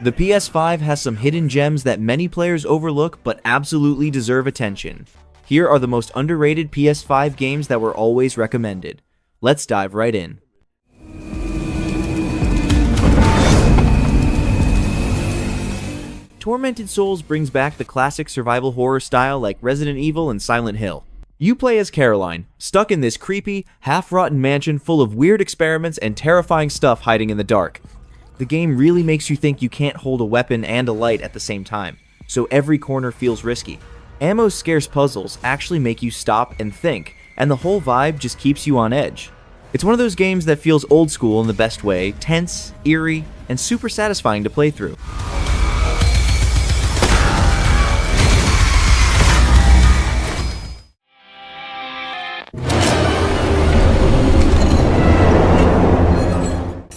The PS5 has some hidden gems that many players overlook but absolutely deserve attention. Here are the most underrated PS5 games that were always recommended. Let's dive right in. Tormented Souls brings back the classic survival horror style like Resident Evil and Silent Hill. You play as Caroline, stuck in this creepy, half-rotten mansion full of weird experiments and terrifying stuff hiding in the dark. The game really makes you think you can't hold a weapon and a light at the same time, so every corner feels risky. Ammo's scarce puzzles actually make you stop and think, and the whole vibe just keeps you on edge. It's one of those games that feels old school in the best way, tense, eerie, and super satisfying to play through.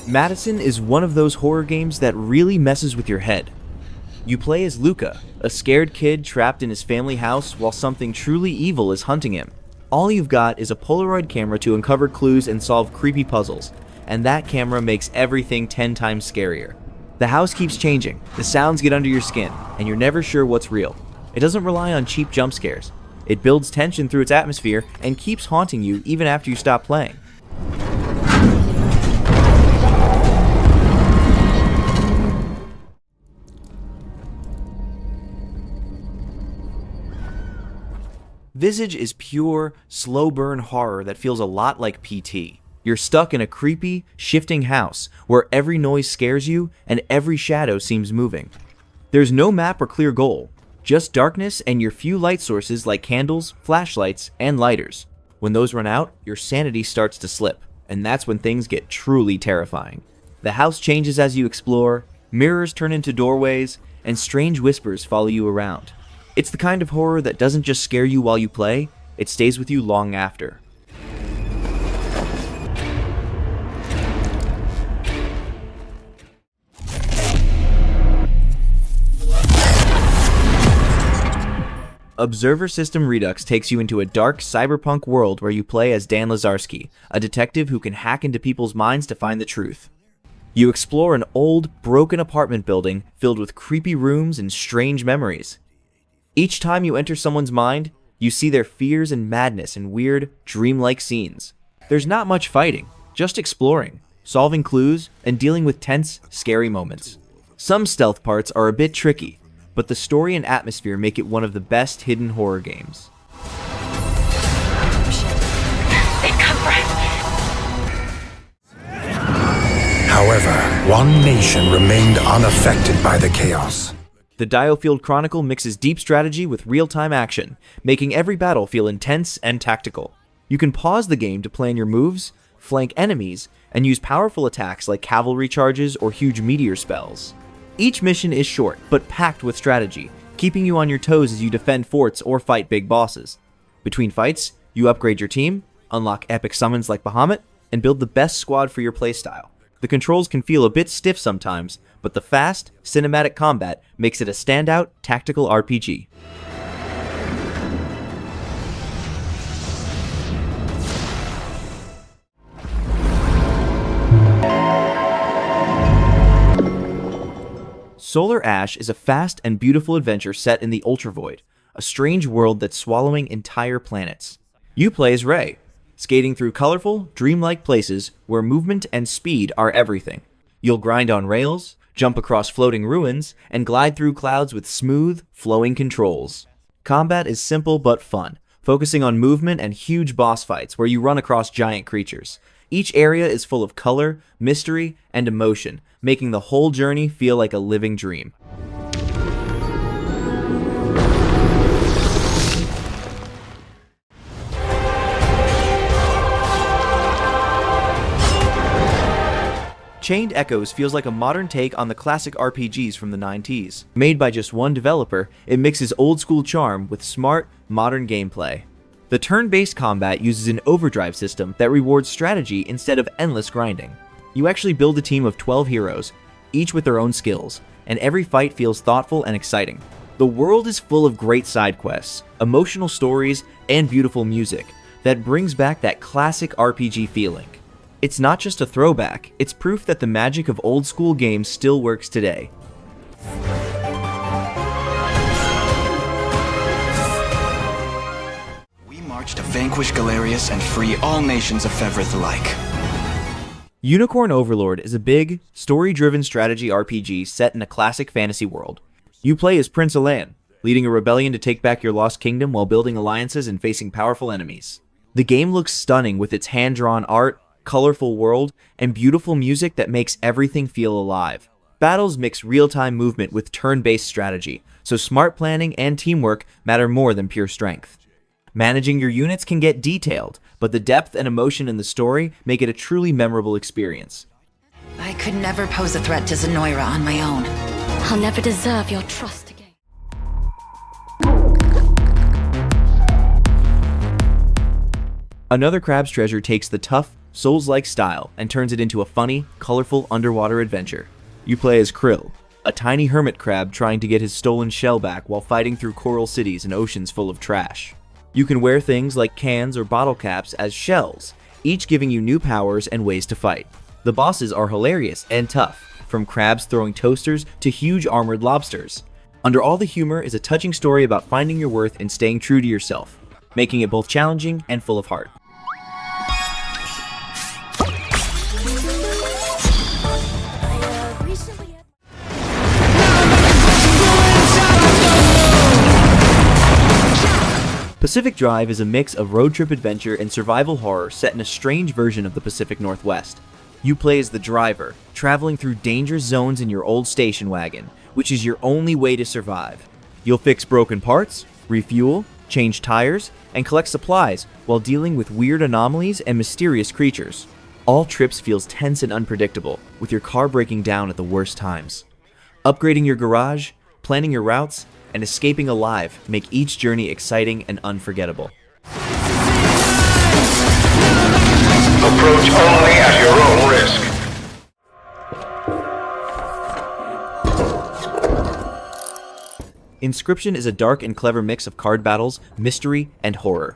MADiSON is one of those horror games that really messes with your head. You play as Luca, a scared kid trapped in his family house while something truly evil is hunting him. All you've got is a Polaroid camera to uncover clues and solve creepy puzzles, and that camera makes everything 10 times scarier. The house keeps changing, the sounds get under your skin, and you're never sure what's real. It doesn't rely on cheap jump scares. It builds tension through its atmosphere and keeps haunting you even after you stop playing. Visage is pure, slow-burn horror that feels a lot like PT. You're stuck in a creepy, shifting house where every noise scares you and every shadow seems moving. There's no map or clear goal, just darkness and your few light sources like candles, flashlights, and lighters. When those run out, your sanity starts to slip, and that's when things get truly terrifying. The house changes as you explore, mirrors turn into doorways, and strange whispers follow you around. It's the kind of horror that doesn't just scare you while you play, it stays with you long after. Observer System Redux takes you into a dark cyberpunk world where you play as Dan Lazarski, a detective who can hack into people's minds to find the truth. You explore an old, broken apartment building filled with creepy rooms and strange memories. Each time you enter someone's mind, you see their fears and madness in weird, dreamlike scenes. There's not much fighting, just exploring, solving clues, and dealing with tense, scary moments. Some stealth parts are a bit tricky, but the story and atmosphere make it one of the best hidden horror games. However, one nation remained unaffected by the chaos. The DioField Chronicle mixes deep strategy with real-time action, making every battle feel intense and tactical. You can pause the game to plan your moves, flank enemies, and use powerful attacks like cavalry charges or huge meteor spells. Each mission is short, but packed with strategy, keeping you on your toes as you defend forts or fight big bosses. Between fights, you upgrade your team, unlock epic summons like Bahamut, and build the best squad for your playstyle. The controls can feel a bit stiff sometimes, but the fast, cinematic combat makes it a standout tactical RPG. Solar Ash is a fast and beautiful adventure set in the Ultravoid, a strange world that's swallowing entire planets. You play as Ray, skating through colorful, dreamlike places where movement and speed are everything. You'll grind on rails, jump across floating ruins, and glide through clouds with smooth, flowing controls. Combat is simple but fun, focusing on movement and huge boss fights where you run across giant creatures. Each area is full of color, mystery, and emotion, making the whole journey feel like a living dream. Chained Echoes feels like a modern take on the classic RPGs from the 90s. Made by just one developer, it mixes old-school charm with smart, modern gameplay. The turn-based combat uses an overdrive system that rewards strategy instead of endless grinding. You actually build a team of 12 heroes, each with their own skills, and every fight feels thoughtful and exciting. The world is full of great side quests, emotional stories, and beautiful music that brings back that classic RPG feeling. It's not just a throwback, it's proof that the magic of old-school games still works today. vanquish Galerius and free all nations of Fevrith alike. Unicorn Overlord is a big, story-driven strategy RPG set in a classic fantasy world. You play as Prince Alan, leading a rebellion to take back your lost kingdom while building alliances and facing powerful enemies. The game looks stunning with its hand-drawn art, colorful world, and beautiful music that makes everything feel alive. Battles mix real-time movement with turn-based strategy, so smart planning and teamwork matter more than pure strength. Managing your units can get detailed, but the depth and emotion in the story make it a truly memorable experience. I could never pose a threat to Zenoira on my own. I'll never deserve your trust again. Another Crab's Treasure takes the tough, Souls-like style and turns it into a funny, colorful underwater adventure. You play as Krill, a tiny hermit crab trying to get his stolen shell back while fighting through coral cities and oceans full of trash. You can wear things like cans or bottle caps as shells, each giving you new powers and ways to fight. The bosses are hilarious and tough, from crabs throwing toasters to huge armored lobsters. Under all the humor is a touching story about finding your worth and staying true to yourself, making it both challenging and full of heart. Pacific Drive is a mix of road trip adventure and survival horror set in a strange version of the Pacific Northwest. You play as the driver, traveling through dangerous zones in your old station wagon, which is your only way to survive. You'll fix broken parts, refuel, change tires, and collect supplies while dealing with weird anomalies and mysterious creatures. All trips feels tense and unpredictable, with your car breaking down at the worst times. Upgrading your garage, planning your routes, and escaping alive make each journey exciting and unforgettable. Approach only at your own risk. Inscryption is a dark and clever mix of card battles, mystery, and horror.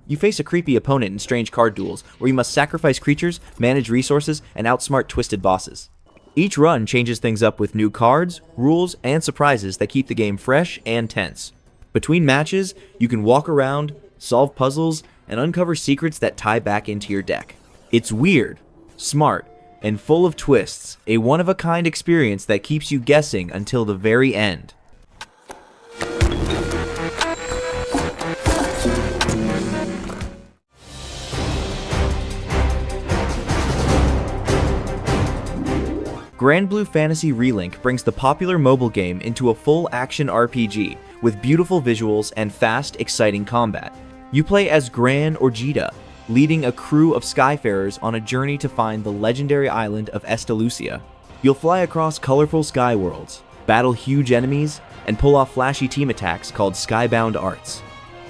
You face a creepy opponent in strange card duels, where you must sacrifice creatures, manage resources, and outsmart twisted bosses. Each run changes things up with new cards, rules, and surprises that keep the game fresh and tense. Between matches, you can walk around, solve puzzles, and uncover secrets that tie back into your deck. It's weird, smart, and full of twists, a one-of-a-kind experience that keeps you guessing until the very end. Granblue Fantasy Relink brings the popular mobile game into a full-action RPG with beautiful visuals and fast, exciting combat. You play as Gran or Jita, leading a crew of Skyfarers on a journey to find the legendary island of Estalucia. You'll fly across colorful sky worlds, battle huge enemies, and pull off flashy team attacks called Skybound Arts.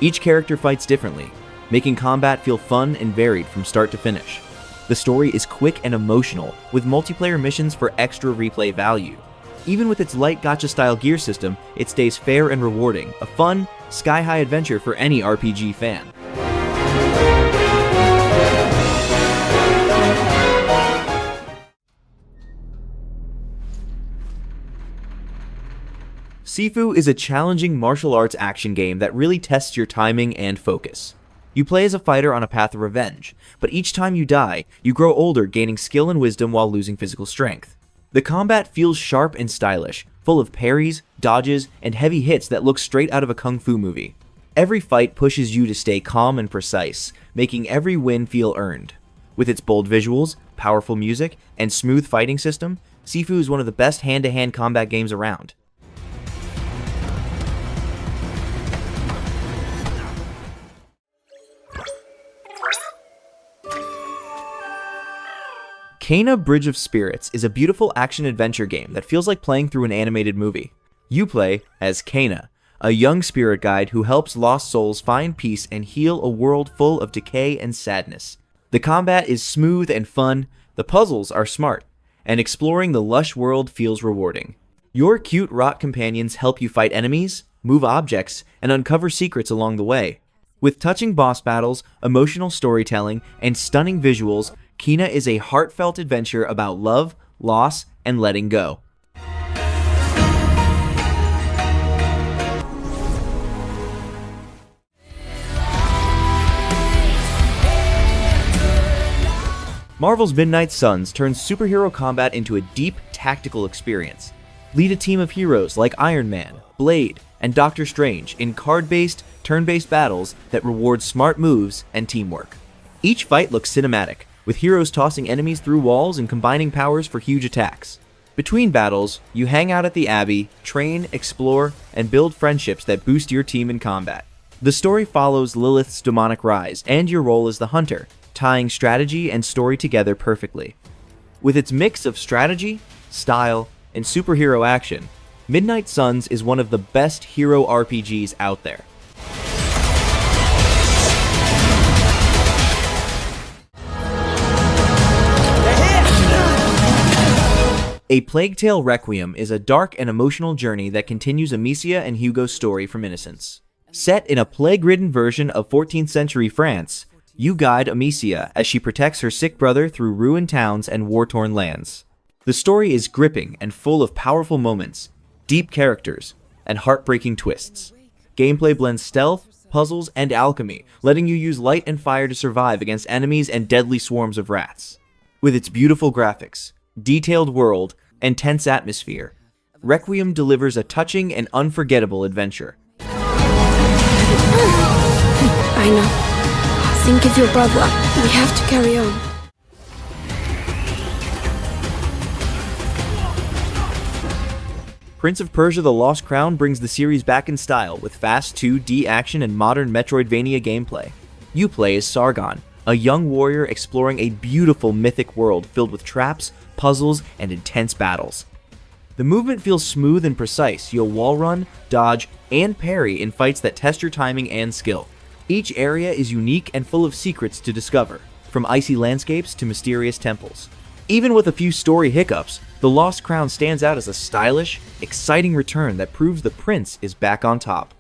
Each character fights differently, making combat feel fun and varied from start to finish. The story is quick and emotional, with multiplayer missions for extra replay value. Even with its light gacha-style gear system, it stays fair and rewarding, a fun, sky-high adventure for any RPG fan. Sifu is a challenging martial arts action game that really tests your timing and focus. You play as a fighter on a path of revenge, but each time you die, you grow older, gaining skill and wisdom while losing physical strength. The combat feels sharp and stylish, full of parries, dodges, and heavy hits that look straight out of a kung fu movie. Every fight pushes you to stay calm and precise, making every win feel earned. With its bold visuals, powerful music, and smooth fighting system, Sifu is one of the best hand-to-hand combat games around. Kena Bridge of Spirits is a beautiful action-adventure game that feels like playing through an animated movie. You play as Kena, a young spirit guide who helps lost souls find peace and heal a world full of decay and sadness. The combat is smooth and fun, the puzzles are smart, and exploring the lush world feels rewarding. Your cute rock companions help you fight enemies, move objects, and uncover secrets along the way. With touching boss battles, emotional storytelling, and stunning visuals, Kena is a heartfelt adventure about love, loss, and letting go. Marvel's Midnight Suns turns superhero combat into a deep, tactical experience. Lead a team of heroes like Iron Man, Blade, and Doctor Strange in card-based, turn-based battles that reward smart moves and teamwork. Each fight looks cinematic, with heroes tossing enemies through walls and combining powers for huge attacks. Between battles, you hang out at the Abbey, train, explore, and build friendships that boost your team in combat. The story follows Lilith's demonic rise and your role as the hunter, tying strategy and story together perfectly. With its mix of strategy, style, and superhero action, Midnight Suns is one of the best hero RPGs out there. A Plague Tale Requiem is a dark and emotional journey that continues Amicia and Hugo's story from innocence. Set in a plague-ridden version of 14th century France, you guide Amicia as she protects her sick brother through ruined towns and war-torn lands. The story is gripping and full of powerful moments, deep characters, and heartbreaking twists. Gameplay blends stealth, puzzles, and alchemy, letting you use light and fire to survive against enemies and deadly swarms of rats. With its beautiful graphics, detailed world, and tense atmosphere, Requiem delivers a touching and unforgettable adventure. I know. Think of your brother. We have to carry on. Prince of Persia: The Lost Crown brings the series back in style with fast 2D action and modern Metroidvania gameplay. You play as Sargon, a young warrior exploring a beautiful mythic world filled with traps, puzzles, and intense battles. The movement feels smooth and precise. You'll wall run, dodge, and parry in fights that test your timing and skill. Each area is unique and full of secrets to discover, from icy landscapes to mysterious temples. Even with a few story hiccups, The Lost Crown stands out as a stylish, exciting return that proves the prince is back on top.